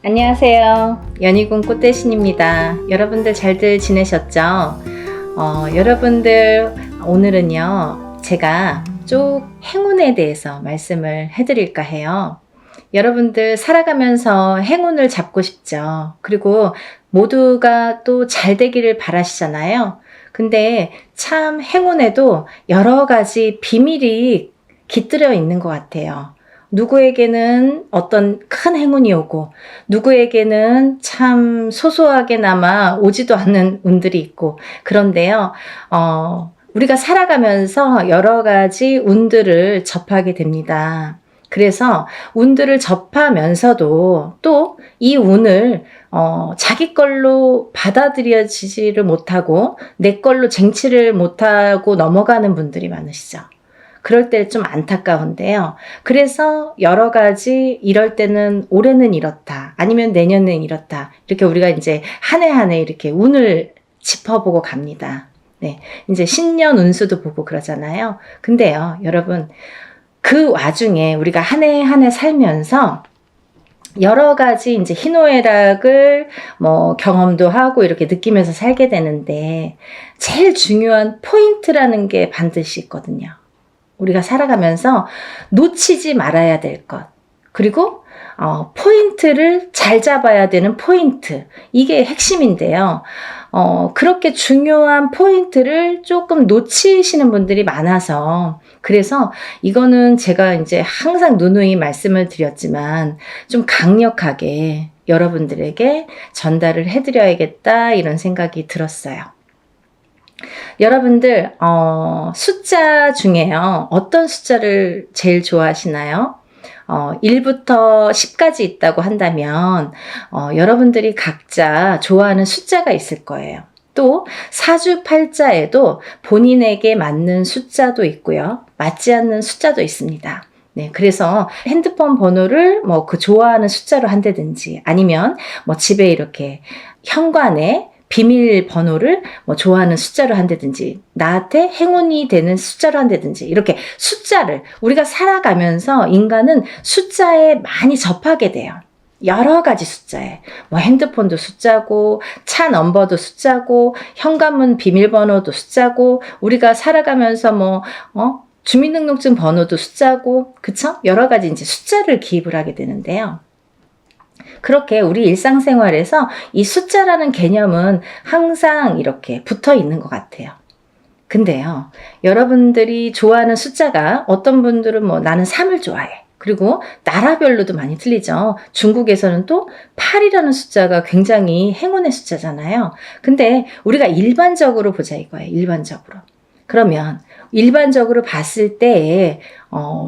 안녕하세요. 연희군 꽃대신입니다. 여러분들 잘들 지내셨죠? 여러분들 오늘은요 제가 쭉 행운에 대해서 말씀을 해드릴까 해요. 여러분들 살아가면서 행운을 잡고 싶죠. 그리고 모두가 또 잘 되기를 바라시잖아요. 근데 참 행운에도 여러 가지 비밀이 깃들여 있는 것 같아요. 누구에게는 어떤 큰 행운이 오고 누구에게는 참 소소하게나마 오지도 않는 운들이 있고 그런데요. 우리가 살아가면서 여러 가지 운들을 접하게 됩니다. 그래서 운들을 접하면서도 또 이 운을 자기 걸로 받아들여지지를 못하고 내 걸로 쟁취를 못하고 넘어가는 분들이 많으시죠. 그럴 때 좀 안타까운데요. 그래서 여러 가지 이럴 때는 올해는 이렇다. 아니면 내년은 이렇다. 이렇게 우리가 이제 한 해 한 해 이렇게 운을 짚어보고 갑니다. 네. 이제 신년 운수도 보고 그러잖아요. 근데요, 여러분, 그 와중에 우리가 한 해 한 해 살면서 여러 가지 이제 희노애락을 경험도 하고 이렇게 느끼면서 살게 되는데 제일 중요한 포인트라는 게 반드시 있거든요. 우리가 살아가면서 놓치지 말아야 될 것. 그리고 포인트를 잘 잡아야 되는 포인트. 이게 핵심인데요. 그렇게 중요한 포인트를 조금 놓치시는 분들이 많아서 그래서 이거는 제가 이제 항상 누누이 말씀을 드렸지만 좀 강력하게 여러분들에게 전달을 해드려야겠다 이런 생각이 들었어요. 여러분들 숫자 중에요. 어떤 숫자를 제일 좋아하시나요? 1부터 10까지 있다고 한다면 여러분들이 각자 좋아하는 숫자가 있을 거예요. 또 사주팔자에도 본인에게 맞는 숫자도 있고요. 맞지 않는 숫자도 있습니다. 네, 그래서 핸드폰 번호를 그 좋아하는 숫자로 한다든지 아니면 집에 이렇게 현관에 비밀번호를 좋아하는 숫자로 한다든지 나한테 행운이 되는 숫자로 한다든지 이렇게 숫자를 우리가 살아가면서 인간은 숫자에 많이 접하게 돼요. 여러 가지 숫자에 핸드폰도 숫자고 차 넘버도 숫자고 현관문 비밀번호도 숫자고 우리가 살아가면서 주민등록증 번호도 숫자고 그쵸? 여러 가지 이제 숫자를 기입을 하게 되는데요. 그렇게 우리 일상생활에서 이 숫자라는 개념은 항상 이렇게 붙어 있는 것 같아요. 근데요, 여러분들이 좋아하는 숫자가 어떤 분들은 나는 3을 좋아해. 그리고 나라별로도 많이 틀리죠. 중국에서는 또 8이라는 숫자가 굉장히 행운의 숫자잖아요. 근데 우리가 일반적으로 보자 이거예요. 일반적으로. 그러면 일반적으로 봤을 때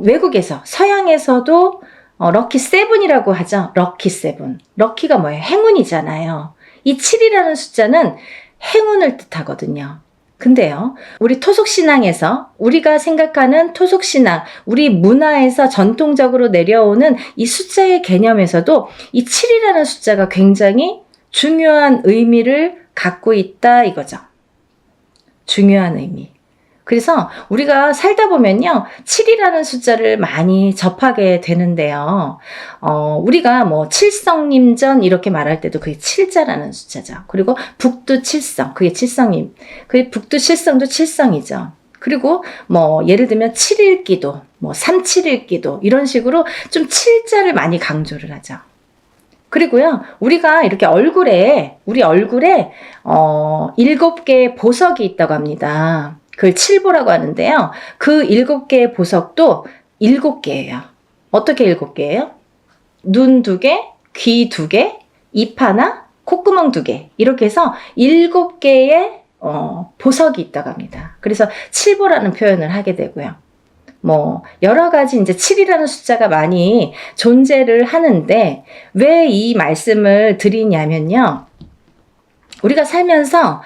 외국에서 서양에서도 럭키 세븐이라고 하죠. 럭키 세븐. 럭키가 뭐예요? 행운이잖아요. 이 7이라는 숫자는 행운을 뜻하거든요. 근데요, 우리 토속신앙에서 우리가 생각하는 토속신앙, 우리 문화에서 전통적으로 내려오는 이 숫자의 개념에서도 이 7이라는 숫자가 굉장히 중요한 의미를 갖고 있다 이거죠. 중요한 의미. 그래서 우리가 살다 보면요 7이라는 숫자를 많이 접하게 되는데요. 우리가 칠성님전 이렇게 말할 때도 그게 7자라는 숫자죠. 그리고 북두칠성 그게 칠성님. 그게 북두칠성도 칠성이죠. 그리고 예를 들면 7일기도 371기도 이런 식으로 좀 7자를 많이 강조를 하죠. 그리고요, 우리가 이렇게 우리 얼굴에 7개의 보석이 있다고 합니다. 그걸 칠보라고 하는데요. 그 7개의 보석도 7개예요. 어떻게 7개예요? 눈 2개, 귀 2개, 입 하나, 콧구멍 2개. 이렇게 해서 7개의 보석이 있다고 합니다. 그래서 칠보라는 표현을 하게 되고요. 여러 가지 이제 7이라는 숫자가 많이 존재를 하는데 왜 이 말씀을 드리냐면요. 우리가 살면서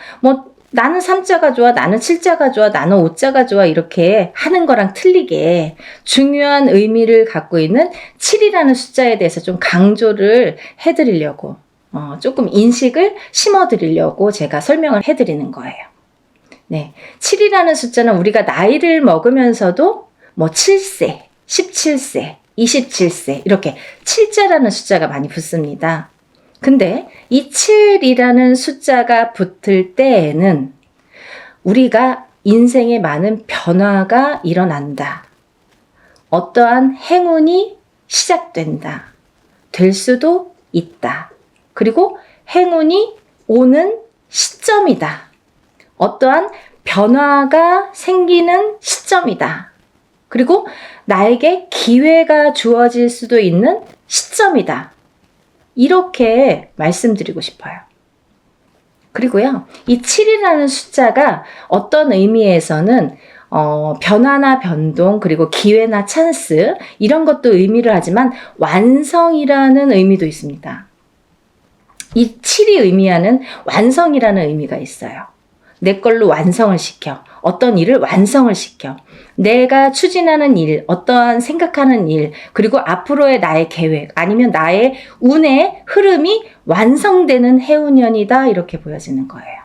나는 3자가 좋아, 나는 7자가 좋아, 나는 5자가 좋아 이렇게 하는 거랑 틀리게 중요한 의미를 갖고 있는 7이라는 숫자에 대해서 좀 강조를 해드리려고 조금 인식을 심어드리려고 제가 설명을 해드리는 거예요. 네, 7이라는 숫자는 우리가 나이를 먹으면서도 7세, 17세, 27세 이렇게 7자라는 숫자가 많이 붙습니다. 근데 이 7이라는 숫자가 붙을 때에는 우리가 인생에 많은 변화가 일어난다. 어떠한 행운이 시작된다. 될 수도 있다. 그리고 행운이 오는 시점이다. 어떠한 변화가 생기는 시점이다. 그리고 나에게 기회가 주어질 수도 있는 시점이다. 이렇게 말씀드리고 싶어요. 그리고요, 이 7이라는 숫자가 어떤 의미에서는 변화나 변동, 그리고 기회나 찬스, 이런 것도 의미를 하지만 완성이라는 의미도 있습니다. 이 7이 의미하는 완성이라는 의미가 있어요. 내 걸로 완성을 시켜. 어떤 일을 완성을 시켜. 내가 추진하는 일, 어떠한 생각하는 일, 그리고 앞으로의 나의 계획, 아니면 나의 운의 흐름이 완성되는 해운년이다. 이렇게 보여지는 거예요.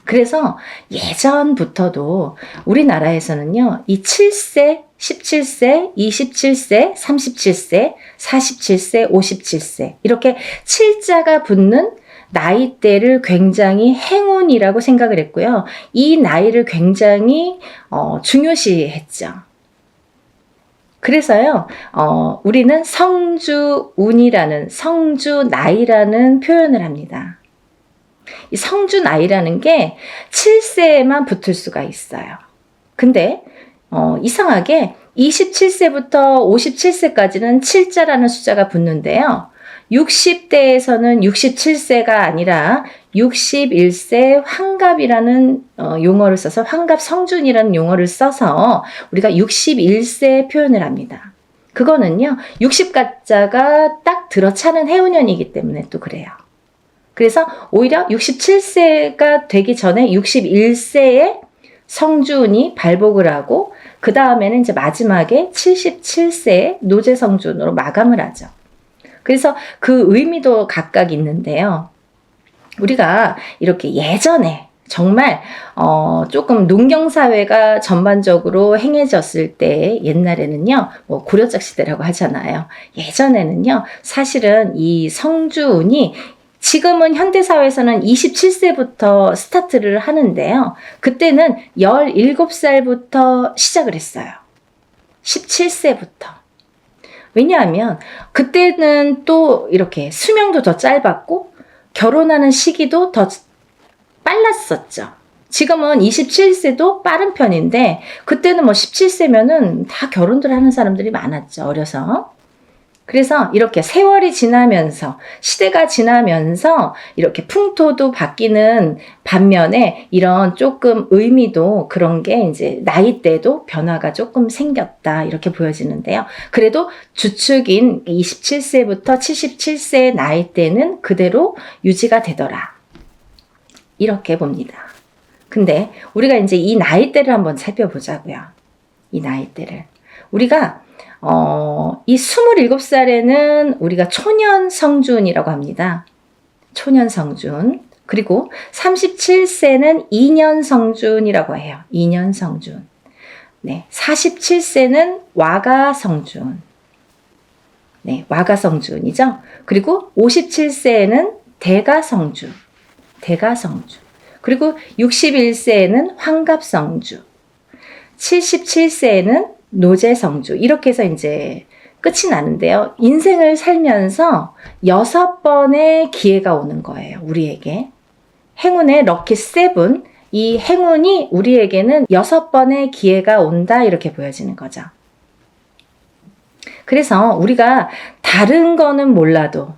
그래서 예전부터도 우리나라에서는요, 이 7세, 17세, 27세, 37세, 47세, 57세, 이렇게 7자가 붙는 나이대를 굉장히 행운이라고 생각을 했고요. 이 나이를 굉장히 중요시했죠. 그래서요, 우리는 성주운이라는, 성주나이라는 표현을 합니다. 이 성주나이라는 게 7세에만 붙을 수가 있어요. 근데 이상하게 27세부터 57세까지는 7자라는 숫자가 붙는데요. 60대에서는 67세가 아니라 61세 환갑이라는 용어를 써서 환갑성준이라는 용어를 써서 우리가 61세 표현을 합니다. 그거는요, 60가자가 딱 들어차는 해운년이기 때문에 또 그래요. 그래서 오히려 67세가 되기 전에 61세에 성준이 발복을 하고 그 다음에는 이제 마지막에 77세에 노제성준으로 마감을 하죠. 그래서 그 의미도 각각 있는데요. 우리가 이렇게 예전에 정말 조금 농경사회가 전반적으로 행해졌을 때 옛날에는요, 뭐 고려적 시대라고 하잖아요. 예전에는요, 사실은 이 성주운이 지금은 현대사회에서는 27세부터 스타트를 하는데요. 그때는 17살부터 시작을 했어요. 17세부터. 왜냐하면 그때는 또 이렇게 수명도 더 짧았고 결혼하는 시기도 더 빨랐었죠. 지금은 27세도 빠른 편인데 그때는 뭐 17세면은 다 결혼들 하는 사람들이 많았죠. 어려서. 그래서 이렇게 세월이 지나면서 시대가 지나면서 이렇게 풍토도 바뀌는 반면에 이런 조금 의미도 그런 게 이제 나이대도 변화가 조금 생겼다 이렇게 보여지는데요. 그래도 주축인 27세부터 77세의 나이대는 그대로 유지가 되더라. 이렇게 봅니다. 근데 우리가 이제 이 나이대를 한번 살펴보자고요. 이 나이대를. 우리가 이 27살에는 우리가 초년성준이라고 합니다. 초년성준. 그리고 37세는 2년성준이라고 해요. 2년성준. 네, 47세는 와가성준. 네, 와가성준이죠. 그리고 57세에는 대가성준. 대가성준. 그리고 61세에는 환갑성준. 77세에는 노제성주. 이렇게 해서 이제 끝이 나는데요. 인생을 살면서 6번의 기회가 오는 거예요. 우리에게. 행운의 럭키 7. 이 행운이 우리에게는 6번의 기회가 온다. 이렇게 보여지는 거죠. 그래서 우리가 다른 거는 몰라도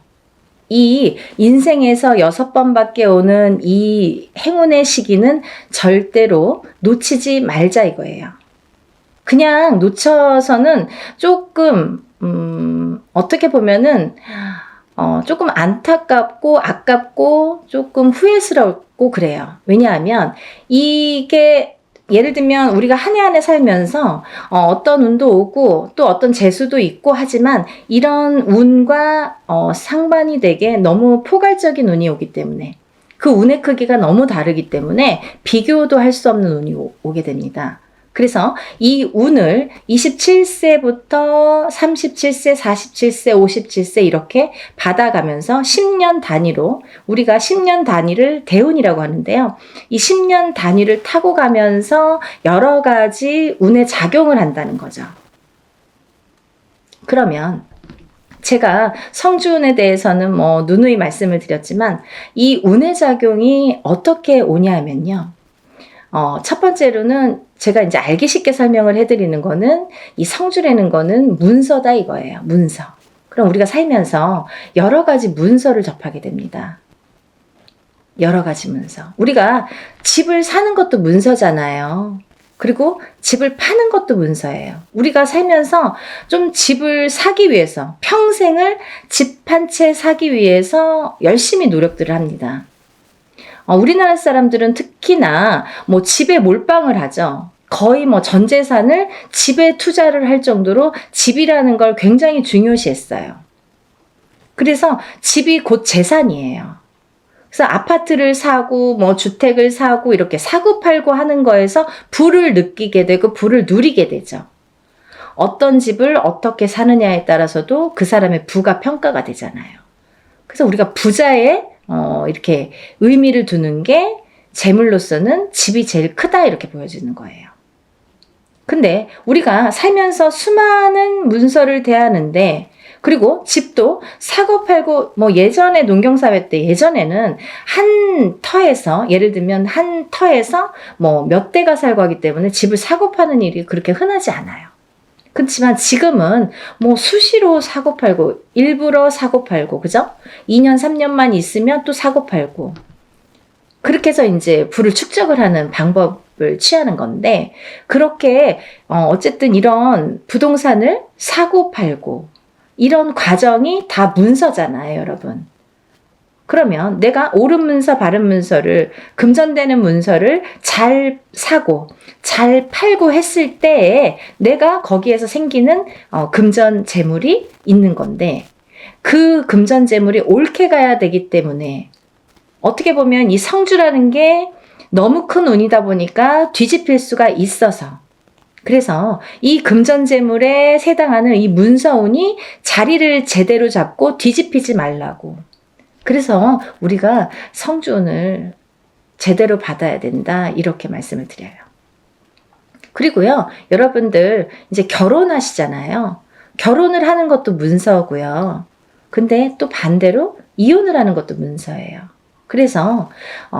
이 인생에서 6번밖에 오는 이 행운의 시기는 절대로 놓치지 말자 이거예요. 그냥 놓쳐서는 조금 어떻게 보면은 조금 안타깝고 아깝고 조금 후회스럽고 그래요. 왜냐하면 이게 예를 들면 우리가 한 해 한 해 살면서 어떤 운도 오고 또 어떤 재수도 있고 하지만 이런 운과 상반이 되게 너무 포괄적인 운이 오기 때문에 그 운의 크기가 너무 다르기 때문에 비교도 할 수 없는 운이 오게 됩니다. 그래서 이 운을 27세부터 37세, 47세, 57세 이렇게 받아가면서 10년 단위로 우리가 10년 단위를 대운이라고 하는데요. 이 10년 단위를 타고 가면서 여러 가지 운에 작용을 한다는 거죠. 그러면 제가 성주운에 대해서는 누누이 말씀을 드렸지만 이 운의 작용이 어떻게 오냐면요. 첫 번째로는 제가 이제 알기 쉽게 설명을 해드리는 거는 이 성주라는 거는 문서다 이거예요. 문서. 그럼 우리가 살면서 여러 가지 문서를 접하게 됩니다. 여러 가지 문서. 우리가 집을 사는 것도 문서잖아요. 그리고 집을 파는 것도 문서예요. 우리가 살면서 좀 집을 사기 위해서 평생을 집 한 채 사기 위해서 열심히 노력들을 합니다. 우리나라 사람들은 특히나 집에 몰빵을 하죠. 거의 전 재산을 집에 투자를 할 정도로 집이라는 걸 굉장히 중요시했어요. 그래서 집이 곧 재산이에요. 그래서 아파트를 사고 주택을 사고 이렇게 사고 팔고 하는 거에서 부를 느끼게 되고 부를 누리게 되죠. 어떤 집을 어떻게 사느냐에 따라서도 그 사람의 부가 평가가 되잖아요. 그래서 우리가 부자의 이렇게 의미를 두는 게 재물로서는 집이 제일 크다 이렇게 보여지는 거예요. 근데 우리가 살면서 수많은 문서를 대하는데 그리고 집도 사고 팔고 예전에 농경사회 때 예전에는 한 터에서 예를 들면 한 터에서 몇 대가 살고 하기 때문에 집을 사고 파는 일이 그렇게 흔하지 않아요. 그렇지만 지금은 수시로 사고 팔고 일부러 사고 팔고 그죠? 2년 3년만 있으면 또 사고 팔고 그렇게 해서 이제 부를 축적을 하는 방법을 취하는 건데 그렇게 어쨌든 이런 부동산을 사고 팔고 이런 과정이 다 문서잖아요, 여러분. 그러면 내가 옳은 문서, 바른 문서를 금전되는 문서를 잘 사고 잘 팔고 했을 때에 내가 거기에서 생기는 금전 재물이 있는 건데 그 금전 재물이 옳게 가야 되기 때문에 어떻게 보면 이 성주라는 게 너무 큰 운이다 보니까 뒤집힐 수가 있어서 그래서 이 금전재물에 해당하는 이 문서운이 자리를 제대로 잡고 뒤집히지 말라고. 그래서 우리가 성주운을 제대로 받아야 된다 이렇게 말씀을 드려요. 그리고요, 여러분들 이제 결혼하시잖아요. 결혼을 하는 것도 문서고요. 근데 또 반대로 이혼을 하는 것도 문서예요. 그래서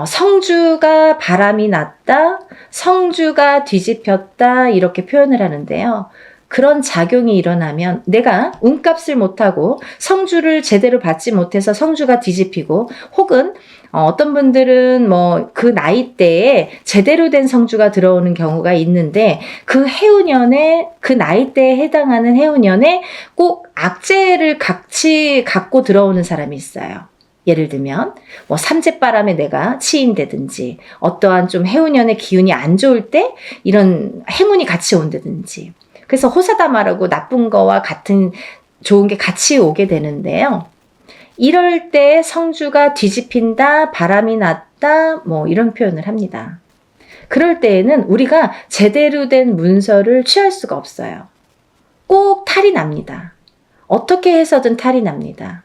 성주가 바람이 났다, 성주가 뒤집혔다 이렇게 표현을 하는데요. 그런 작용이 일어나면 내가 운값을 못하고 성주를 제대로 받지 못해서 성주가 뒤집히고 혹은 어떤 분들은 그 나이대에 제대로 된 성주가 들어오는 경우가 있는데 그 해운년에 그 나이대에 해당하는 해운년에 꼭 악재를 같이 갖고 들어오는 사람이 있어요. 예를 들면 삼재바람에 내가 치인다든지 어떠한 좀 해운년의 기운이 안 좋을 때 이런 행운이 같이 온다든지 그래서 호사다마라고 나쁜 거와 같은 좋은 게 같이 오게 되는데요. 이럴 때 성주가 뒤집힌다, 바람이 났다 이런 표현을 합니다. 그럴 때에는 우리가 제대로 된 문서를 취할 수가 없어요. 꼭 탈이 납니다. 어떻게 해서든 탈이 납니다.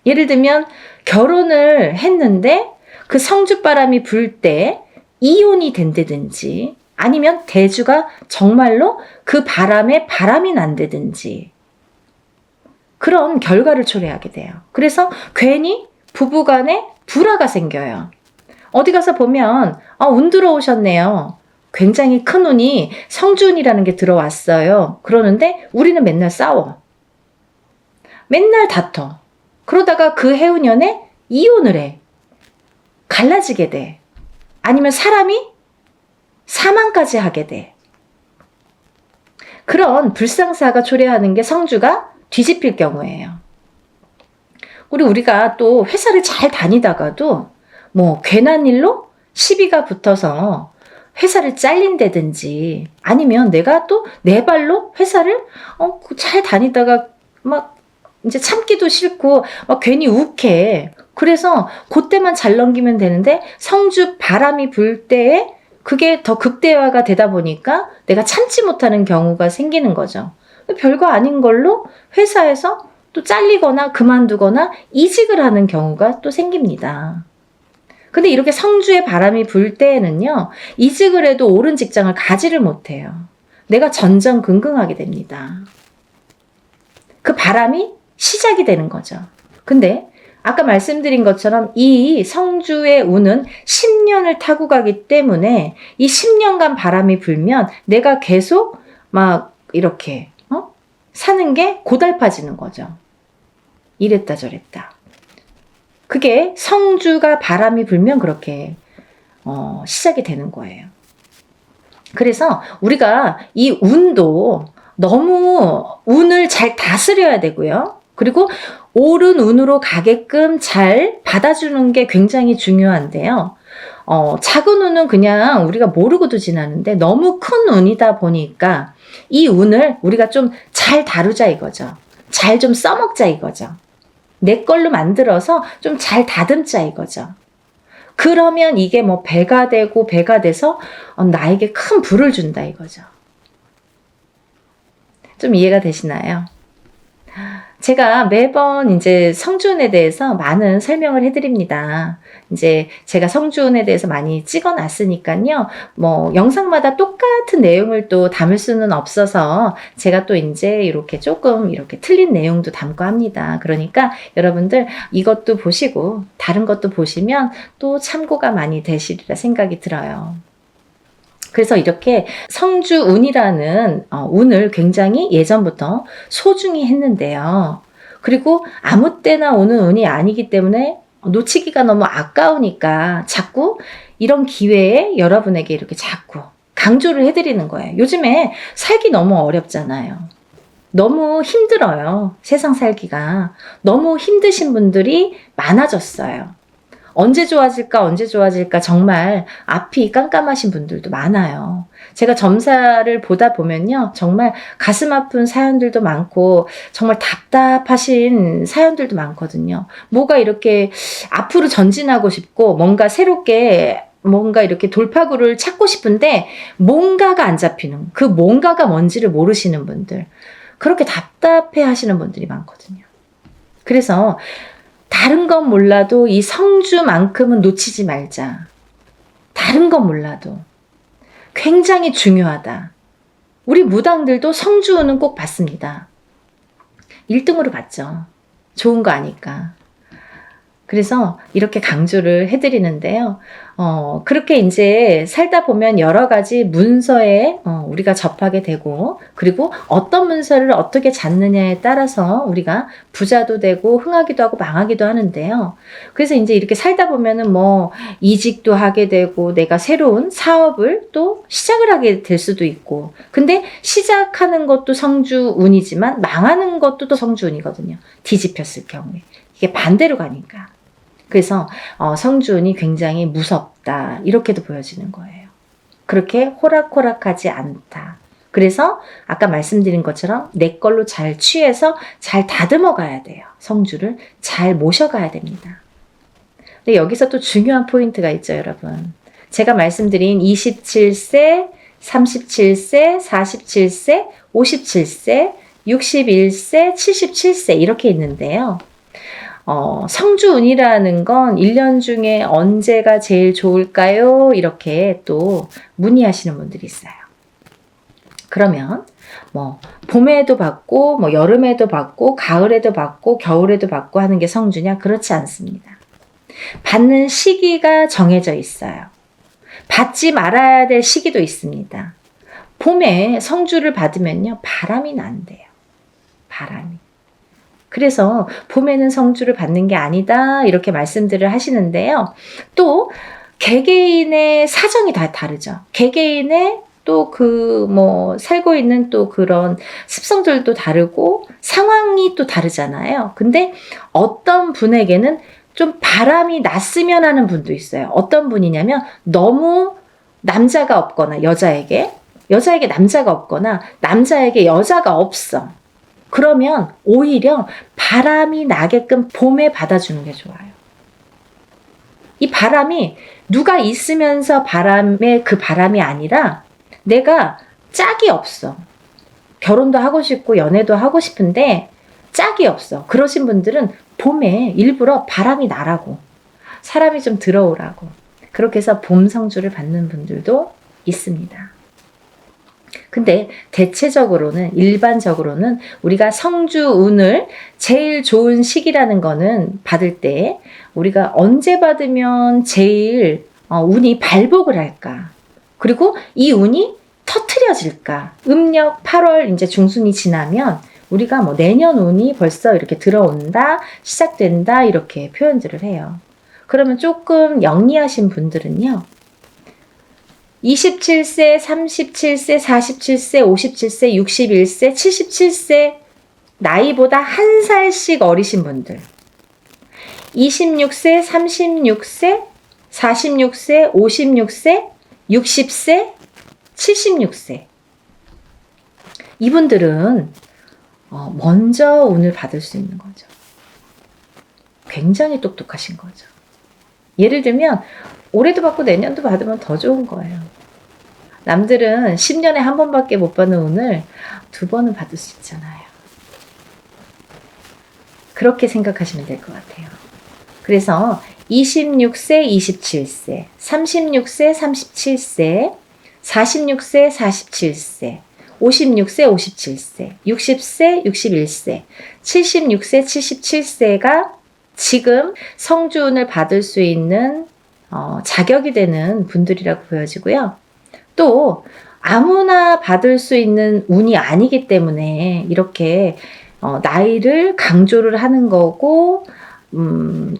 예를 들면 결혼을 했는데 그 성주바람이 불 때 이혼이 된다든지 아니면 대주가 정말로 그 바람에 바람이 난다든지 그런 결과를 초래하게 돼요. 그래서 괜히 부부간에 불화가 생겨요. 어디 가서 보면 운 들어오셨네요. 굉장히 큰 운이 성주운이라는 게 들어왔어요. 그러는데 우리는 맨날 싸워. 맨날 다퉈. 그러다가 그 해운년에 이혼을 해. 갈라지게 돼. 아니면 사람이 사망까지 하게 돼. 그런 불상사가 초래하는 게 성주가 뒤집힐 경우예요. 우리가 또 회사를 잘 다니다가도 괜한 일로 시비가 붙어서 회사를 잘린다든지 아니면 내가 또 내 발로 회사를 잘 다니다가 이제 참기도 싫고 괜히 욱해. 그래서 그때만 잘 넘기면 되는데 성주 바람이 불 때에 그게 더 극대화가 되다 보니까 내가 참지 못하는 경우가 생기는 거죠. 별거 아닌 걸로 회사에서 또 잘리거나 그만두거나 이직을 하는 경우가 또 생깁니다. 근데 이렇게 성주의 바람이 불 때에는요, 이직을 해도 옳은 직장을 가지를 못해요. 내가 전전긍긍하게 됩니다. 그 바람이 시작이 되는 거죠. 근데 아까 말씀드린 것처럼 이 성주의 운은 10년을 타고 가기 때문에 이 10년간 바람이 불면 내가 계속 막 이렇게 사는 게 고달파지는 거죠. 이랬다 저랬다. 그게 성주가 바람이 불면 그렇게 시작이 되는 거예요. 그래서 우리가 이 운도 너무 운을 잘 다스려야 되고요. 그리고 옳은 운으로 가게끔 잘 받아주는 게 굉장히 중요한데요. 작은 운은 그냥 우리가 모르고도 지나는데 너무 큰 운이다 보니까 이 운을 우리가 좀 잘 다루자 이거죠. 잘 좀 써먹자 이거죠. 내 걸로 만들어서 좀 잘 다듬자 이거죠. 그러면 이게 뭐 배가 되고 배가 돼서 나에게 큰 부를 준다 이거죠. 좀 이해가 되시나요? 제가 매번 이제 성주운에 대해서 많은 설명을 해드립니다. 이제 제가 성주운에 대해서 많이 찍어놨으니까요. 뭐 영상마다 똑같은 내용을 또 담을 수는 없어서 제가 또 이제 이렇게 조금 이렇게 틀린 내용도 담고 합니다. 그러니까 여러분들 이것도 보시고 다른 것도 보시면 또 참고가 많이 되시리라 생각이 들어요. 그래서 이렇게 성주운이라는 운을 굉장히 예전부터 소중히 했는데요. 그리고 아무 때나 오는 운이 아니기 때문에 놓치기가 너무 아까우니까 자꾸 이런 기회에 여러분에게 이렇게 자꾸 강조를 해드리는 거예요. 요즘에 살기 너무 어렵잖아요. 너무 힘들어요. 세상 살기가. 너무 힘드신 분들이 많아졌어요. 언제 좋아질까 정말 앞이 깜깜하신 분들도 많아요. 제가 점사를 보다 보면요. 정말 가슴 아픈 사연들도 많고 정말 답답하신 사연들도 많거든요. 뭐가 이렇게 앞으로 전진하고 싶고 뭔가 새롭게 뭔가 이렇게 돌파구를 찾고 싶은데 뭔가가 안 잡히는 그 뭔가가 뭔지를 모르시는 분들 그렇게 답답해 하시는 분들이 많거든요. 그래서 다른 건 몰라도 이 성주만큼은 놓치지 말자. 다른 건 몰라도 굉장히 중요하다. 우리 무당들도 성주운은 꼭 받습니다. 1등으로 받죠. 좋은 거 아니까. 그래서 이렇게 강조를 해드리는데요. 그렇게 이제 살다 보면 여러 가지 문서에 우리가 접하게 되고, 그리고 어떤 문서를 어떻게 잡느냐에 따라서 우리가 부자도 되고, 흥하기도 하고, 망하기도 하는데요. 그래서 이제 이렇게 살다 보면은 뭐, 이직도 하게 되고, 내가 새로운 사업을 또 시작을 하게 될 수도 있고, 근데 시작하는 것도 성주운이지만, 망하는 것도 또 성주운이거든요. 뒤집혔을 경우에. 이게 반대로 가니까. 그래서 성주운이 굉장히 무섭다 이렇게도 보여지는 거예요. 그렇게 호락호락하지 않다. 그래서 아까 말씀드린 것처럼 내 걸로 잘 취해서 잘 다듬어 가야 돼요. 성주를 잘 모셔가야 됩니다. 근데 여기서 또 중요한 포인트가 있죠, 여러분. 제가 말씀드린 27세, 37세, 47세, 57세, 61세, 77세 이렇게 있는데요. 성주운이라는 건 1년 중에 언제가 제일 좋을까요? 이렇게 또 문의하시는 분들이 있어요. 그러면 뭐 봄에도 받고 뭐 여름에도 받고 가을에도 받고 겨울에도 받고 하는 게 성주냐? 그렇지 않습니다. 받는 시기가 정해져 있어요. 받지 말아야 될 시기도 있습니다. 봄에 성주를 받으면요. 바람이 난대요. 바람이. 그래서 봄에는 성주를 받는 게 아니다 이렇게 말씀들을 하시는데요. 또 개개인의 사정이 다 다르죠. 개개인의 또 그 뭐 살고 있는 또 그런 습성들도 다르고 상황이 또 다르잖아요. 근데 어떤 분에게는 좀 바람이 났으면 하는 분도 있어요. 어떤 분이냐면 너무 남자가 없거나 여자에게 남자가 없거나 남자에게 여자가 없어. 그러면 오히려 바람이 나게끔 봄에 받아주는 게 좋아요. 이 바람이 누가 있으면서 바람의 그 바람이 아니라 내가 짝이 없어. 결혼도 하고 싶고 연애도 하고 싶은데 짝이 없어. 그러신 분들은 봄에 일부러 바람이 나라고, 사람이 좀 들어오라고, 그렇게 해서 봄 성주를 받는 분들도 있습니다. 근데 대체적으로는, 일반적으로는 우리가 성주운을 제일 좋은 시기라는 거는 받을 때 우리가 언제 받으면 제일 운이 발복을 할까? 그리고 이 운이 터트려질까? 음력 8월 이제 중순이 지나면 우리가 뭐 내년 운이 벌써 이렇게 들어온다, 시작된다, 이렇게 표현들을 해요. 그러면 조금 영리하신 분들은요, 27세, 37세, 47세, 57세, 61세, 77세 나이보다 한 살씩 어리신 분들, 26세, 36세, 46세, 56세, 60세, 76세 이분들은 먼저 운을 받을 수 있는 거죠. 굉장히 똑똑하신 거죠. 예를 들면 올해도 받고 내년도 받으면 더 좋은 거예요. 남들은 10년에 한 번밖에 못 받는 운을 2번은 받을 수 있잖아요. 그렇게 생각하시면 될 것 같아요. 그래서 26세, 27세, 36세, 37세, 46세, 47세, 56세, 57세, 60세, 61세, 76세, 77세가 지금 성주운을 받을 수 있는 자격이 되는 분들이라고 보여지고요. 또 아무나 받을 수 있는 운이 아니기 때문에 이렇게 나이를 강조를 하는 거고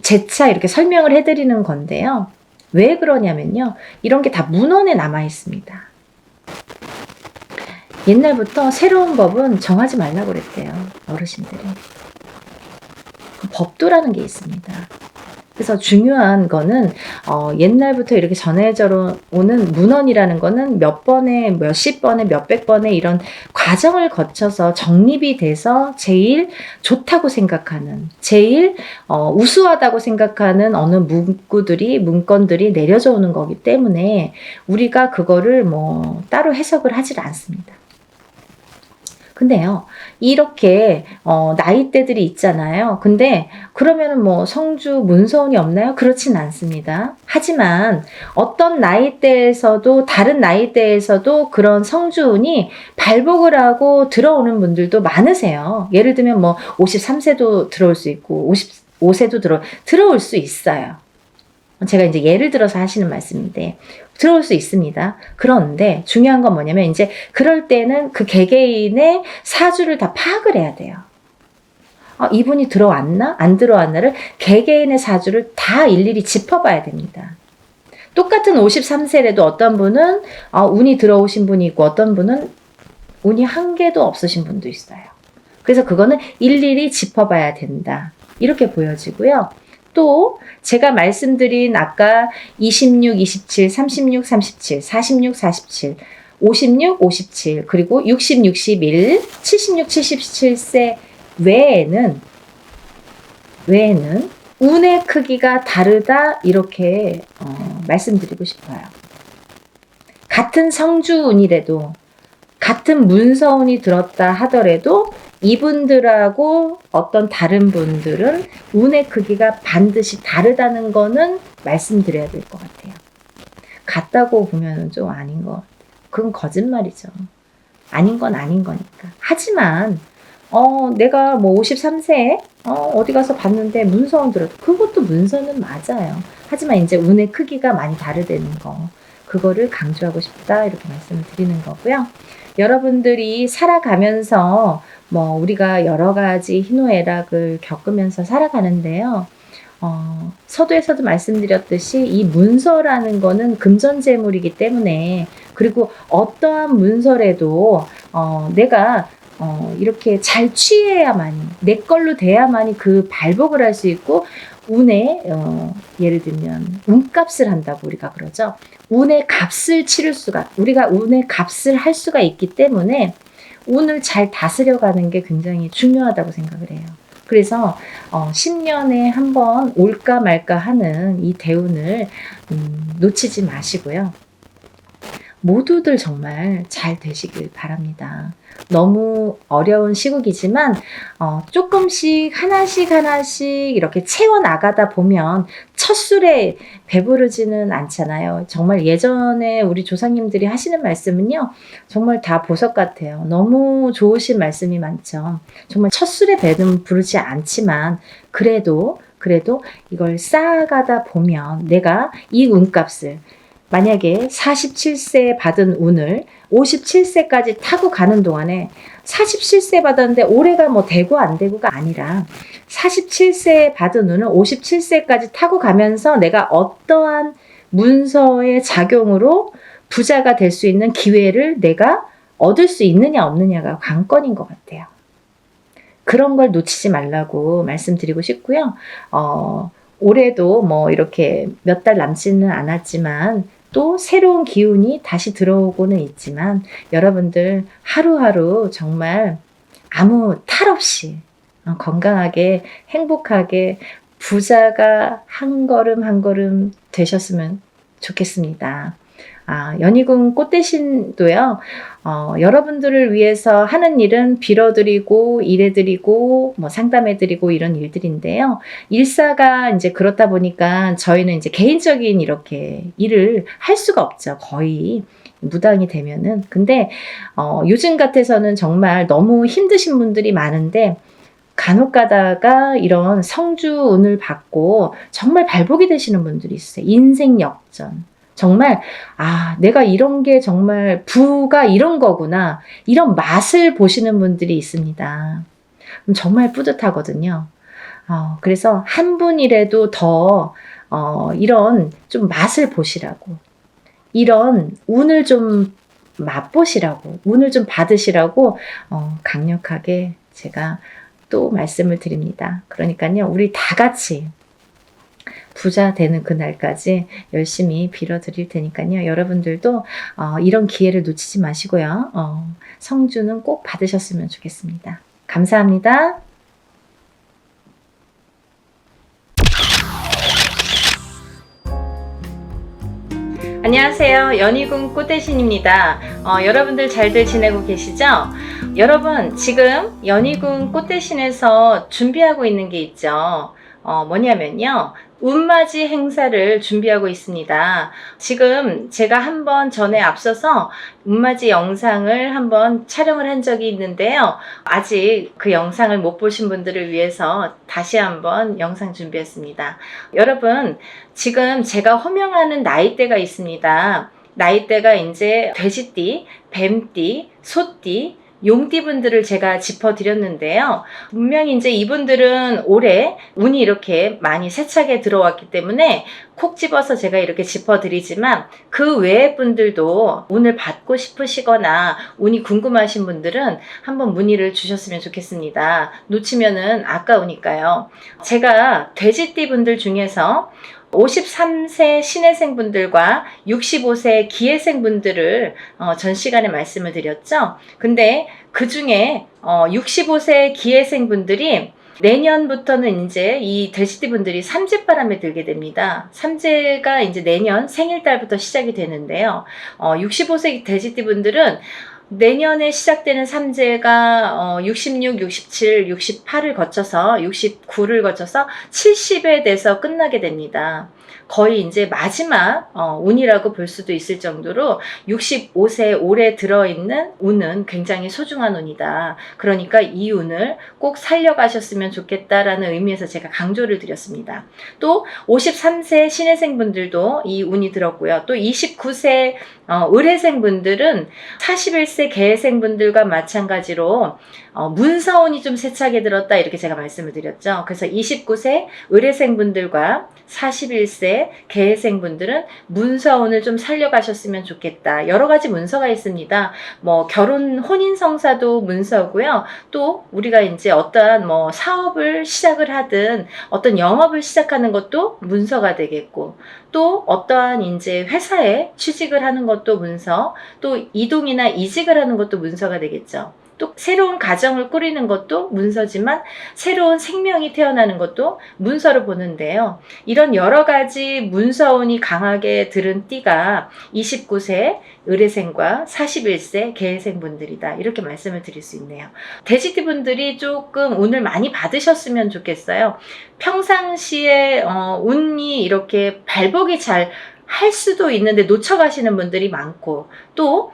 재차 이렇게 설명을 해드리는 건데요. 왜 그러냐면요, 이런 게 다 문헌에 남아 있습니다. 옛날부터 새로운 법은 정하지 말라고 그랬대요, 어르신들이. 법도라는 게 있습니다. 그래서 중요한 거는 옛날부터 이렇게 전해져 오는 문헌이라는 거는 몇 번에, 몇십 번에, 몇백 번에 이런 과정을 거쳐서 정립이 돼서 제일 좋다고 생각하는, 제일 우수하다고 생각하는 어느 문건들이 내려져 오는 거기 때문에 우리가 그거를 뭐 따로 해석을 하질 않습니다. 근데요, 이렇게 나이대들이 있잖아요. 근데 그러면은 뭐 성주 문서운이 없나요? 그렇진 않습니다. 하지만 어떤 나이대에서도, 다른 나이대에서도 그런 성주운이 발복을 하고 들어오는 분들도 많으세요. 예를 들면 뭐 53세도 들어올 수 있고 55세도 들어올 수 있어요. 제가 이제 예를 들어서 하시는 말씀인데 들어올 수 있습니다. 그런데 중요한 건 뭐냐면 이제 그럴 때는 그 개개인의 사주를 다 파악을 해야 돼요. 이분이 들어왔나? 안 들어왔나를 개개인의 사주를 다 일일이 짚어봐야 됩니다. 똑같은 53세라도 어떤 분은 운이 들어오신 분이 있고 어떤 분은 운이 한 개도 없으신 분도 있어요. 그래서 그거는 일일이 짚어봐야 된다, 이렇게 보여지고요. 또 제가 말씀드린 아까 26, 27, 36, 37, 46, 47, 56, 57, 그리고 60, 61, 76, 77세 외에는 운의 크기가 다르다, 이렇게 말씀드리고 싶어요. 같은 성주운이라도, 같은 문서운이 들었다 하더라도 이분들하고 어떤 다른 분들은 운의 크기가 반드시 다르다는 거는 말씀드려야 될 것 같아요. 같다고 보면 좀 아닌 것 같아요. 그건 거짓말이죠. 아닌 건 아닌 거니까. 하지만 내가 뭐 53세에 어디 가서 봤는데 문서운 들어도 그것도 문서는 맞아요. 하지만 이제 운의 크기가 많이 다르다는 거, 그거를 강조하고 싶다, 이렇게 말씀을 드리는 거고요. 여러분들이 살아가면서 뭐 우리가 여러 가지 희노애락을 겪으면서 살아가는데요. 서두에서도 말씀드렸듯이 이 문서라는 거는 금전재물이기 때문에, 그리고 어떠한 문서라도 내가 이렇게 잘 취해야만이, 내 걸로 돼야만이 그 발복을 할 수 있고, 운에 예를 들면 운값을 한다고 우리가 그러죠. 운의 값을 치를 수가, 우리가 운의 값을 할 수가 있기 때문에 운을 잘 다스려가는 게 굉장히 중요하다고 생각을 해요. 그래서 10년에 한 번 올까 말까 하는 이 대운을 놓치지 마시고요. 모두들 정말 잘 되시길 바랍니다. 너무 어려운 시국이지만 조금씩 하나씩 이렇게 채워나가다 보면 첫 술에 배부르지는 않잖아요. 정말 예전에 우리 조상님들이 하시는 말씀은요, 정말 다 보석 같아요. 너무 좋으신 말씀이 많죠. 정말 첫 술에 배는 부르지 않지만 그래도 이걸 쌓아가다 보면 내가 이 운값을, 만약에 47세 받은 운을 57세까지 타고 가는 동안에, 47세 받았는데 올해가 뭐 되고 안 되고가 아니라 47세 받은 운을 57세까지 타고 가면서 내가 어떠한 문서의 작용으로 부자가 될 수 있는 기회를 내가 얻을 수 있느냐 없느냐가 관건인 것 같아요. 그런 걸 놓치지 말라고 말씀드리고 싶고요. 올해도 뭐 이렇게 몇 달 남지는 않았지만 또 새로운 기운이 다시 들어오고는 있지만 여러분들 하루하루 정말 아무 탈 없이 건강하게 행복하게 부자가 한 걸음 한 걸음 되셨으면 좋겠습니다. 연희궁 꽃대신도요, 여러분들을 위해서 하는 일은 빌어드리고, 일해드리고, 뭐 상담해드리고 이런 일들인데요. 일사가 이제 그렇다 보니까 저희는 이제 개인적인 이렇게 일을 할 수가 없죠. 거의 무당이 되면은. 근데, 요즘 같아서는 정말 너무 힘드신 분들이 많은데, 간혹 가다가 이런 성주운을 받고 정말 발복이 되시는 분들이 있어요. 인생 역전. 정말 내가 이런 게 정말 부가 이런 거구나, 이런 맛을 보시는 분들이 있습니다. 정말 뿌듯하거든요. 그래서 한 분이라도 더 이런 좀 맛을 보시라고, 이런 운을 좀 맛보시라고, 운을 좀 받으시라고 강력하게 제가 또 말씀을 드립니다. 그러니까요, 우리 다 같이 부자 되는 그날까지 열심히 빌어드릴 테니까요. 여러분들도 이런 기회를 놓치지 마시고요. 성주는 꼭 받으셨으면 좋겠습니다. 감사합니다. 안녕하세요. 연희궁 꽃대신입니다. 여러분들 잘들 지내고 계시죠? 여러분, 지금 연희궁 꽃대신에서 준비하고 있는 게 있죠. 뭐냐면요, 운맞이 행사를 준비하고 있습니다. 지금 제가 한번 전에 앞서서 운맞이 영상을 한번 촬영을 한 적이 있는데요. 아직 그 영상을 못 보신 분들을 위해서 다시 한번 영상 준비했습니다. 여러분, 지금 제가 호명하는 나이대가 있습니다. 나이대가 이제 돼지띠, 뱀띠, 소띠, 용띠분들을 제가 짚어드렸는데요. 분명히 이제 이분들은 올해 운이 이렇게 많이 세차게 들어왔기 때문에 콕 집어서 제가 이렇게 짚어드리지만, 그 외의 분들도 운을 받고 싶으시거나 운이 궁금하신 분들은 한번 문의를 주셨으면 좋겠습니다. 놓치면은 아까우니까요. 제가 돼지띠 분들 중에서 53세 신혜생 분들과 65세 기혜생 분들을 전 시간에 말씀을 드렸죠. 근데 그 중에 65세 기혜생 분들이 내년부터는 이제 이 돼지띠 분들이 삼재바람에 들게 됩니다. 삼재가 이제 내년 생일달부터 시작이 되는데요. 65세 돼지띠 분들은 내년에 시작되는 삼재가 66, 67, 68을 거쳐서 69를 거쳐서 70에 돼서 끝나게 됩니다. 거의 이제 마지막 운이라고 볼 수도 있을 정도로 65세 올해 들어있는 운은 굉장히 소중한 운이다. 그러니까 이 운을 꼭 살려가셨으면 좋겠다라는 의미에서 제가 강조를 드렸습니다. 또 53세 신혜생 분들도 이 운이 들었고요. 또 29세 을해생 분들은 41세 개해생 분들과 마찬가지로 문서운이 좀 세차게 들었다, 이렇게 제가 말씀을 드렸죠. 그래서 29세 을해생 분들과 41세 개해생 분들은 문서운을 좀 살려가셨으면 좋겠다. 여러 가지 문서가 있습니다. 뭐 결혼 혼인 성사도 문서고요. 또 우리가 이제 어떠한 뭐 사업을 시작을 하든 어떤 영업을 시작하는 것도 문서가 되겠고, 또 어떠한 이제 회사에 취직을 하는 것도 문서, 또 이동이나 이직을 하는 것도 문서가 되겠죠. 또 새로운 가정을 꾸리는 것도 문서지만 새로운 생명이 태어나는 것도 문서로 보는데요. 이런 여러 가지 문서운이 강하게 들은 띠가 29세 의뢰생과 41세 계해생 분들이다. 이렇게 말씀을 드릴 수 있네요. 돼지띠 분들이 조금 운을 많이 받으셨으면 좋겠어요. 평상시에 운이 이렇게 발복이 잘 할 수도 있는데 놓쳐가시는 분들이 많고, 또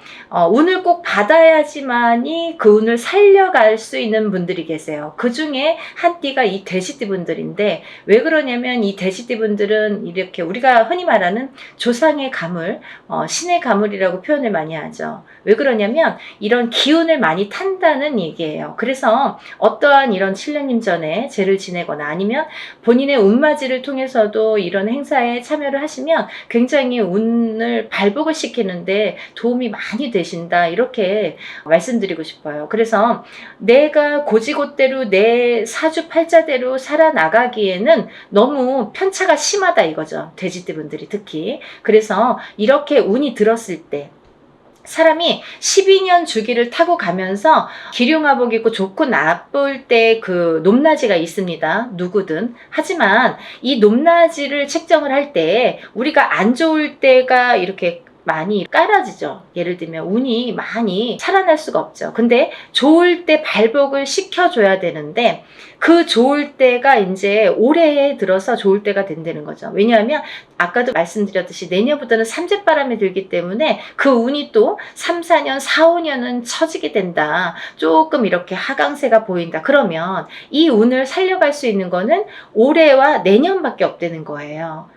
운을 꼭 받아야지만이 그 운을 살려갈 수 있는 분들이 계세요. 그 중에 한 띠가 이 돼지띠 분들인데, 왜 그러냐면 이 돼지띠 분들은 이렇게 우리가 흔히 말하는 조상의 가물, 신의 가물이라고 표현을 많이 하죠. 왜 그러냐면 이런 기운을 많이 탄다는 얘기예요. 그래서 어떠한 이런 신령님 전에 제를 지내거나 아니면 본인의 운맞이를 통해서도 이런 행사에 참여를 하시면 굉장히 운을 발복을 시키는데 도움이 많이 되신다, 이렇게 말씀드리고 싶어요. 그래서 내가 고지고대로 내 사주팔자대로 살아나가기에는 너무 편차가 심하다 이거죠. 돼지띠 분들이 특히. 그래서 이렇게 운이 들었을 때 사람이 12년 주기를 타고 가면서 기륭화복 입고 좋고 나쁠 때 그 높낮이가 있습니다. 누구든. 하지만 이 높낮이를 책정을 할 때 우리가 안 좋을 때가 이렇게 많이 깔아지죠. 예를 들면 운이 많이 살아날 수가 없죠. 근데 좋을 때 발복을 시켜줘야 되는데 그 좋을 때가 이제 올해에 들어서 좋을 때가 된다는 거죠. 왜냐하면 아까도 말씀드렸듯이 내년부터는 삼재바람이 들기 때문에 그 운이 또 3, 4년, 4, 5년은 처지게 된다. 조금 이렇게 하강세가 보인다. 그러면 이 운을 살려갈 수 있는 거는 올해와 내년밖에 없다는 거예요.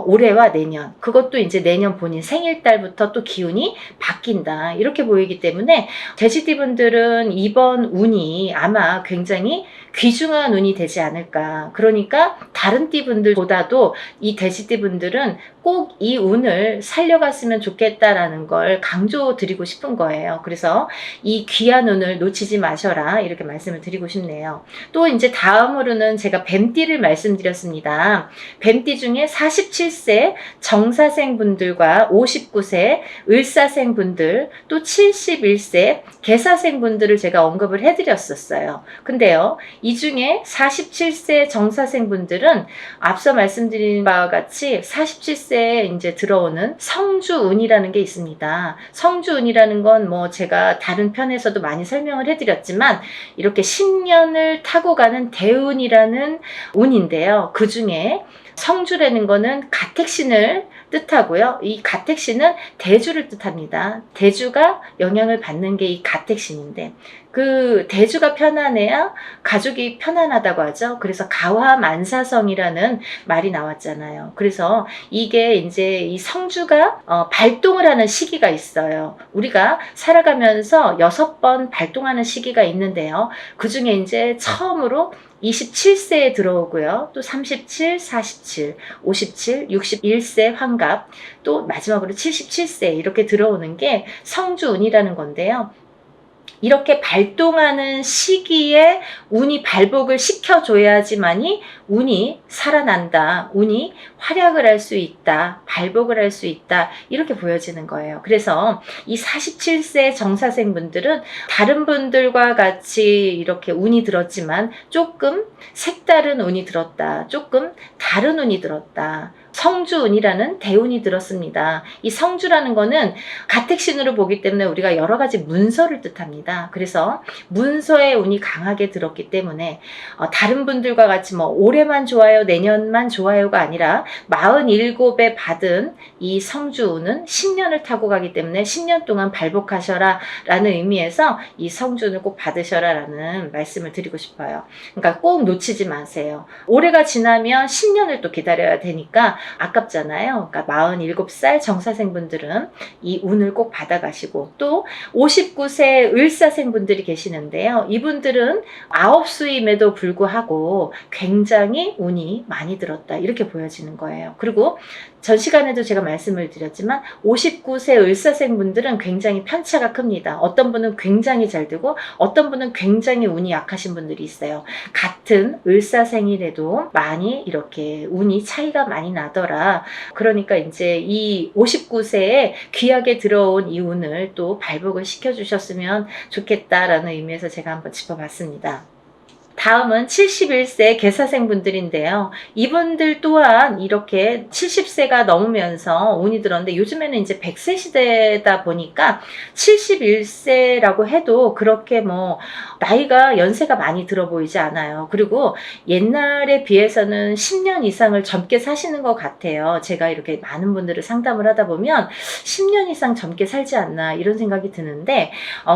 올해와 내년, 그것도 이제 내년 본인 생일달부터 또 기운이 바뀐다, 이렇게 보이기 때문에 돼지띠 분들은 이번 운이 아마 굉장히 귀중한 운이 되지 않을까. 그러니까 다른 띠 분들보다도 이 돼지띠 분들은 꼭 이 운을 살려갔으면 좋겠다라는 걸 강조드리고 싶은 거예요. 그래서 이 귀한 운을 놓치지 마셔라, 이렇게 말씀을 드리고 싶네요. 또 이제 다음으로는 제가 뱀띠를 말씀드렸습니다. 뱀띠 중에 47세 정사생 분들과 59세 을사생 분들, 또 71세 개사생 분들을 제가 언급을 해드렸었어요. 근데요, 이 중에 47세 정사생 분들은 앞서 말씀드린 바와 같이 47세에 이제 들어오는 성주운이라는 게 있습니다. 성주운이라는 건 뭐 제가 다른 편에서도 많이 설명을 해드렸지만 이렇게 10년을 타고 가는 대운이라는 운인데요. 그 중에 성주라는 거는 가택신을 뜻하고요. 이 가택신은 대주를 뜻합니다. 대주가 영향을 받는 게 이 가택신인데, 그 대주가 편안해야 가족이 편안하다고 하죠. 그래서 가화만사성이라는 말이 나왔잖아요. 그래서 이게 이제 이 성주가 발동을 하는 시기가 있어요. 우리가 살아가면서 6번 발동하는 시기가 있는데요. 그 중에 이제 처음으로 27세에 들어오고요. 또 37, 47, 57, 61세 환갑, 또 마지막으로 77세 이렇게 들어오는 게 성주운이라는 건데요. 이렇게 발동하는 시기에 운이 발복을 시켜줘야지만이 운이 살아난다, 운이 활약을 할 수 있다, 발복을 할 수 있다, 이렇게 보여지는 거예요. 그래서 이 47세 정사생 분들은 다른 분들과 같이 이렇게 운이 들었지만 조금 색다른 운이 들었다, 조금 다른 운이 들었다, 성주운이라는 대운이 들었습니다. 이 성주라는 거는 가택신으로 보기 때문에 우리가 여러 가지 문서를 뜻합니다. 그래서 문서의 운이 강하게 들었기 때문에 다른 분들과 같이 뭐 올해만 좋아요, 내년만 좋아요가 아니라 47에 받은 이 성주운은 10년을 타고 가기 때문에 10년 동안 발복하셔라 라는 의미에서 이 성주운을 꼭 받으셔라 라는 말씀을 드리고 싶어요. 그러니까 꼭 놓치지 마세요. 올해가 지나면 10년을 또 기다려야 되니까 아깝잖아요. 그러니까 47살 정사생분들은 이 운을 꼭 받아가시고, 또 59세 을사생분들이 계시는데요. 이분들은 아홉수임에도 불구하고 굉장히 운이 많이 들었다, 이렇게 보여지는 거예요. 그리고 전 시간에도 제가 말씀을 드렸지만 59세 을사생분들은 굉장히 편차가 큽니다. 어떤 분은 굉장히 잘 되고 어떤 분은 굉장히 운이 약하신 분들이 있어요. 같은 을사생이라도 많이 이렇게 운이 차이가 많이 나다. 가더라. 그러니까 이제 이 59세에 귀하게 들어온 이 운을 또 발복을 시켜주셨으면 좋겠다라는 의미에서 제가 한번 짚어봤습니다. 다음은 71세 개사생 분들인데요. 이분들 또한 이렇게 70세가 넘으면서 운이 들었는데, 요즘에는 이제 100세 시대다 보니까 71세라고 해도 그렇게 뭐 나이가 연세가 많이 들어 보이지 않아요. 그리고 옛날에 비해서는 10년 이상을 젊게 사시는 것 같아요. 제가 이렇게 많은 분들을 상담을 하다 보면 10년 이상 젊게 살지 않나 이런 생각이 드는데,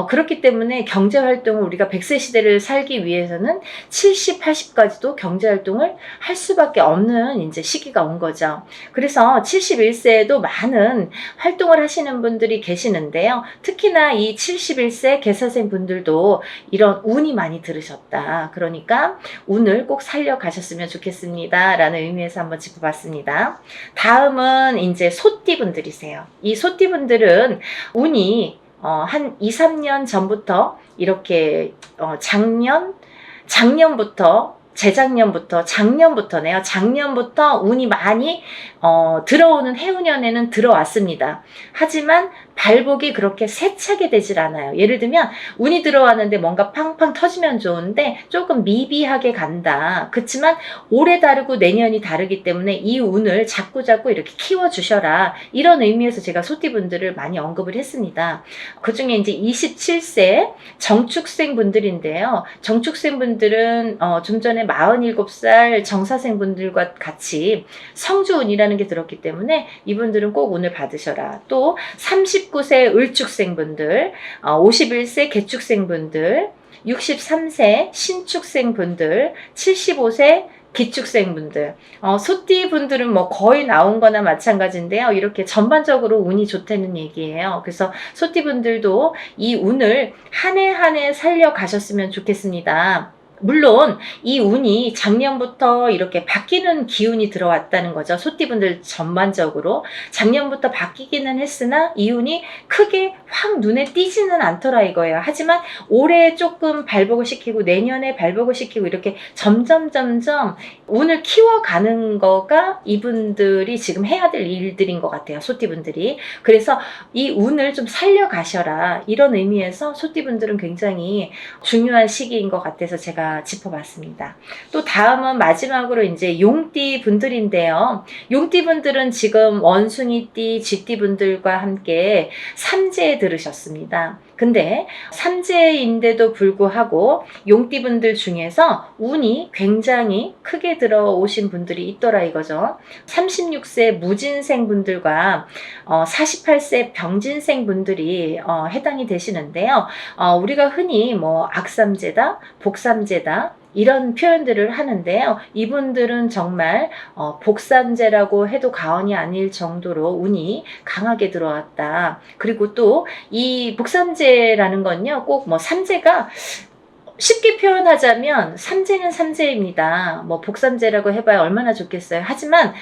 그렇기 때문에 경제활동을 우리가 100세 시대를 살기 위해서는 70, 80까지도 경제활동을 할 수밖에 없는 이제 시기가 온 거죠. 그래서 71세에도 많은 활동을 하시는 분들이 계시는데요. 특히나 이 71세 개사생 분들도 이런 운이 많이 들으셨다. 그러니까 운을 꼭 살려가셨으면 좋겠습니다. 라는 의미에서 한번 짚어봤습니다. 다음은 이제 소띠 분들이세요. 이 소띠 분들은 운이 한 2, 3년 전부터 이렇게 작년부터 운이 많이 들어오는 해운년에는 들어왔습니다. 하지만 발복이 그렇게 세차게 되질 않아요. 예를 들면 운이 들어왔는데 뭔가 팡팡 터지면 좋은데 조금 미비하게 간다. 그렇지만 올해 다르고 내년이 다르기 때문에 이 운을 자꾸자꾸 이렇게 키워주셔라. 이런 의미에서 제가 소띠분들을 많이 언급을 했습니다. 그 중에 이제 27세 정축생 분들인데요. 정축생 분들은 좀 전에 47살 정사생 분들과 같이 성주운이라는 게 들었기 때문에 이분들은 꼭 운을 받으셔라. 또 39세 을축생 분들, 51세 개축생 분들, 63세 신축생 분들, 75세 기축생 분들, 소띠 분들은 뭐 거의 나온 거나 마찬가지인데요. 이렇게 전반적으로 운이 좋다는 얘기예요. 그래서 소띠 분들도 이 운을 한 해 한 해 살려가셨으면 좋겠습니다. 물론 이 운이 작년부터 이렇게 바뀌는 기운이 들어왔다는 거죠. 소띠분들 전반적으로 작년부터 바뀌기는 했으나 이 운이 크게 확 눈에 띄지는 않더라 이거예요. 하지만 올해 조금 발복을 시키고 내년에 발복을 시키고 이렇게 점점 운을 키워가는 거가 이분들이 지금 해야 될 일들인 것 같아요. 소띠분들이. 그래서 이 운을 좀 살려가셔라 이런 의미에서 소띠분들은 굉장히 중요한 시기인 것 같아서 제가 짚어봤습니다. 또 다음은 마지막으로 이제 용띠 분들인데요. 용띠 분들은 지금 원숭이띠, 쥐띠 분들과 함께 삼재에 들으셨습니다. 근데 삼재인데도 불구하고 용띠 분들 중에서 운이 굉장히 크게 들어오신 분들이 있더라 이거죠. 36세 무진생 분들과 48세 병진생 분들이 해당이 되시는데요. 우리가 흔히 뭐 악삼재다, 복삼재다 이런 표현들을 하는데요. 이분들은 정말 복삼재라고 해도 과언이 아닐 정도로 운이 강하게 들어왔다. 그리고 또 이 복삼재라는 건요, 꼭 뭐 삼재가 쉽게 표현하자면 삼재는 삼재입니다. 뭐 복삼재라고 해봐야 얼마나 좋겠어요. 하지만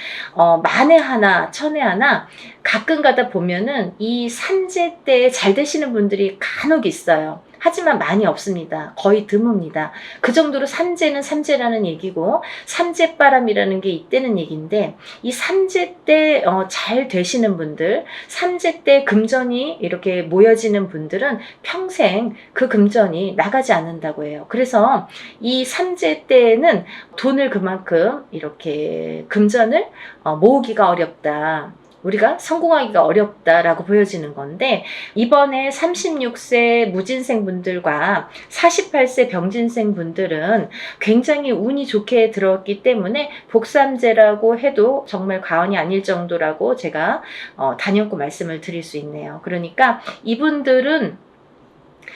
만에 하나 천에 하나 가끔 가다 보면은 이 삼재 때 잘 되시는 분들이 간혹 있어요. 하지만 많이 없습니다. 거의 드뭅니다. 그 정도로 삼재는 삼재라는 얘기고 삼재바람이라는 게 있다는 얘기인데, 이 삼재 때 잘 되시는 분들, 삼재 때 금전이 이렇게 모여지는 분들은 평생 그 금전이 나가지 않는다고 해요. 그래서 이 삼재 때는 돈을 그만큼 이렇게 금전을 모으기가 어렵다. 우리가 성공하기가 어렵다라고 보여지는 건데, 이번에 36세 무진생 분들과 48세 병진생 분들은 굉장히 운이 좋게 들었기 때문에 복삼재라고 해도 정말 과언이 아닐 정도라고 제가 단연코 말씀을 드릴 수 있네요. 그러니까 이분들은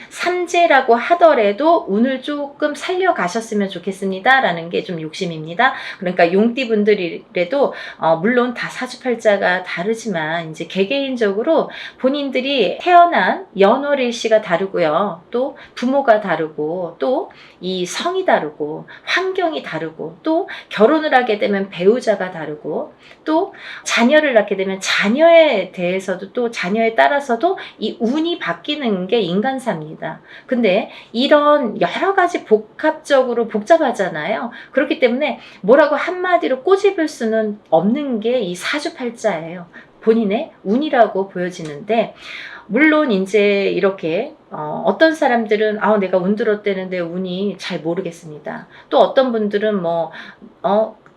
삼재라고 하더라도 운을 조금 살려가셨으면 좋겠습니다 라는 게 좀 욕심입니다. 그러니까 용띠 분들이라도 물론 다 사주팔자가 다르지만 이제 개개인적으로 본인들이 태어난 연월일시가 다르고요, 또 부모가 다르고, 또 이 성이 다르고, 환경이 다르고, 또 결혼을 하게 되면 배우자가 다르고, 또 자녀를 낳게 되면 자녀에 대해서도 또 자녀에 따라서도 이 운이 바뀌는 게 인간상 합니다. 근데 이런 여러 가지 복합적으로 복잡하잖아요. 그렇기 때문에 뭐라고 한마디로 꼬집을 수는 없는 게 이 사주팔자예요. 본인의 운이라고 보여지는데, 물론 이제 이렇게 어떤 사람들은 내가 운 들었대는데 운이 잘 모르겠습니다. 또 어떤 분들은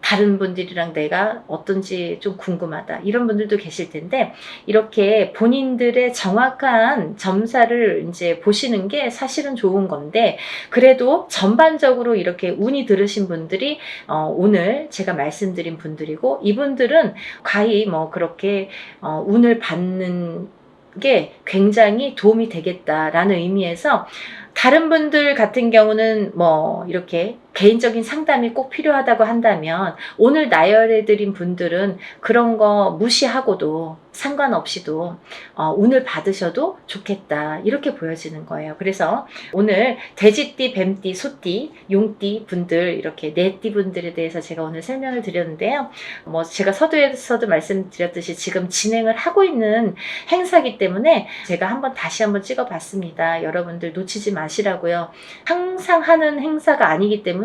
다른 분들이랑 내가 어떤지 좀 궁금하다, 이런 분들도 계실 텐데, 이렇게 본인들의 정확한 점사를 이제 보시는 게 사실은 좋은 건데, 그래도 전반적으로 이렇게 운이 들으신 분들이 오늘 제가 말씀드린 분들이고, 이분들은 과히 그렇게 운을 받는 게 굉장히 도움이 되겠다라는 의미에서, 다른 분들 같은 경우는 이렇게 개인적인 상담이 꼭 필요하다고 한다면, 오늘 나열해드린 분들은 그런 거 무시하고도 상관없이도 운을 받으셔도 좋겠다, 이렇게 보여지는 거예요. 그래서 오늘 돼지띠, 뱀띠, 소띠, 용띠 분들, 이렇게 네 띠 분들에 대해서 제가 오늘 설명을 드렸는데요. 제가 서두에서도 말씀드렸듯이 지금 진행을 하고 있는 행사이기 때문에 제가 다시 한번 찍어봤습니다. 여러분들 놓치지 마시라고요. 항상 하는 행사가 아니기 때문에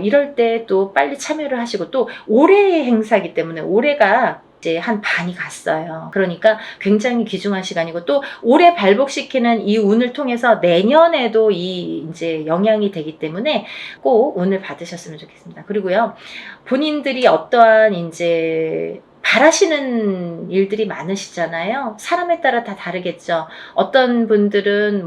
이럴 때 또 빨리 참여를 하시고, 또 올해의 행사이기 때문에 올해가 이제 한 반이 갔어요. 그러니까 굉장히 귀중한 시간이고, 또 올해 발복시키는 이 운을 통해서 내년에도 이제 영향이 되기 때문에 꼭 운을 받으셨으면 좋겠습니다. 그리고요, 본인들이 어떠한 이제 바라시는 일들이 많으시잖아요. 사람에 따라 다 다르겠죠. 어떤 분들은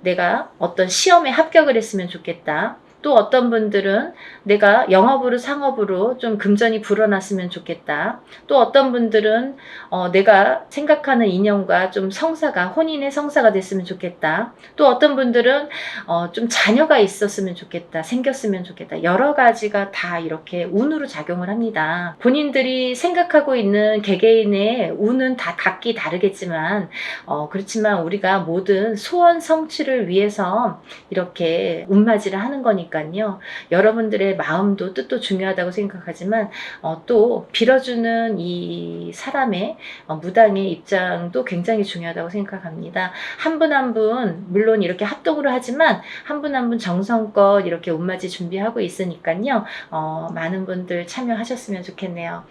내가 어떤 시험에 합격을 했으면 좋겠다. 또 어떤 분들은 내가 영업으로 상업으로 좀 금전이 불어났으면 좋겠다. 또 어떤 분들은 내가 생각하는 인연과 좀 혼인의 성사가 됐으면 좋겠다. 또 어떤 분들은 좀 자녀가 있었으면 좋겠다, 생겼으면 좋겠다. 여러 가지가 다 이렇게 운으로 작용을 합니다. 본인들이 생각하고 있는 개개인의 운은 다 각기 다르겠지만, 그렇지만 우리가 모든 소원 성취를 위해서 이렇게 운맞이를 하는 거니까요. 여러분들의 마음도 뜻도 중요하다고 생각하지만, 또 빌어주는 이 사람의 무당의 입장도 굉장히 중요하다고 생각합니다. 한 분 한 분 물론 이렇게 합동으로 하지만 한 분 한 분 정성껏 이렇게 운맞이 준비하고 있으니까요. 많은 분들 참여하셨으면 좋겠네요.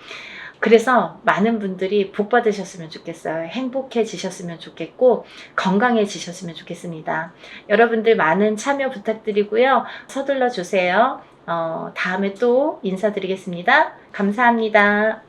그래서 많은 분들이 복 받으셨으면 좋겠어요. 행복해지셨으면 좋겠고 건강해지셨으면 좋겠습니다. 여러분들 많은 참여 부탁드리고요. 서둘러 주세요. 다음에 또 인사드리겠습니다. 감사합니다.